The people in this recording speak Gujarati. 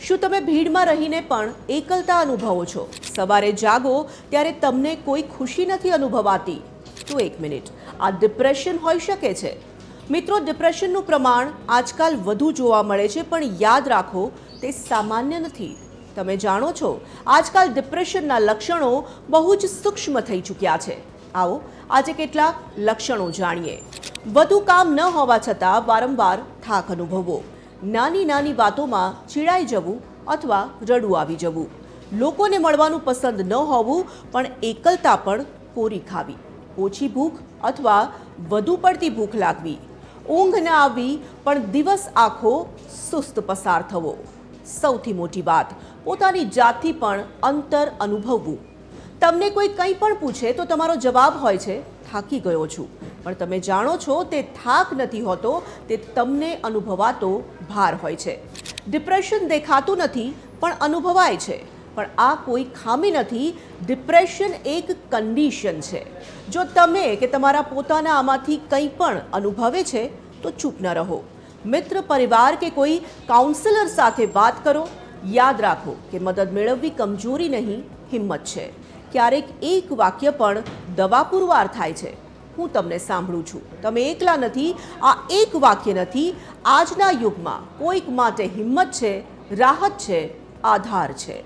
શું તમે ભીડમાં રહીને પણ એકલતા અનુભવો છો? સવારે જાગો ત્યારે તમને કોઈ ખુશી નથી અનુભવાતી? તો એક મિનિટ, આ ડિપ્રેશન હોઈ શકે છે. મિત્રો, ડિપ્રેશનનું પ્રમાણ આજકાલ વધુ જોવા મળે છે, પણ યાદ રાખો, તે સામાન્ય નથી. તમે જાણો છો, આજકાલ ડિપ્રેશનના લક્ષણો બહુ જ સૂક્ષ્મ થઈ ચૂક્યા છે. આવો આજે કેટલાક લક્ષણો જાણીએ. વધુ કામ ન હોવા છતાં વારંવાર થાક અનુભવવો, નાની નાની વાતોમાં ચીડાઈ જવું અથવા રડવું આવી જવું, લોકોને મળવાનું પસંદ ન હોવું પણ એકલતા પણ કોરી ખાવી, ઓછી ભૂખ અથવા વધુ પડતી ભૂખ લાગવી, ઊંઘ ન આવવી પણ દિવસ આખો સુસ્ત પસાર થવો, સૌથી મોટી વાત, પોતાની જાતથી પણ અંતર અનુભવવું. તમને કોઈ કંઈ પણ પૂછે તો તમારો જવાબ હોય છે, થાકી ગયો છું. પણ તમે જાણો છો, તે થાક નથી હોતો, તે તમને અનુભવાતો ભાર હોય છે. ડિપ્રેશન દેખાતું નથી પણ અનુભવાય છે. પણ આ કોઈ ખામી નથી. ડિપ્રેશન એક કન્ડિશન છે. જો તમે કે તમારા પોતાના આમાંથી કંઈ પણ અનુભવે છે તો ચૂપ ન રહો. મિત્ર, પરિવાર કે કોઈ કાઉન્સિલર સાથે વાત કરો. યાદ રાખો કે મદદ મેળવવી કમજોરી નહીં, હિંમત છે. ક્યારેક એક વાક્ય પણ દવા પુરવાર થાય છે. હું તમને સાંભળું છું, તમે એકલા નથી. આ એક વાક્ય નથી. આજના યુગમાં કોઈક માટે હિંમત છે, રાહત છે, આધાર છે.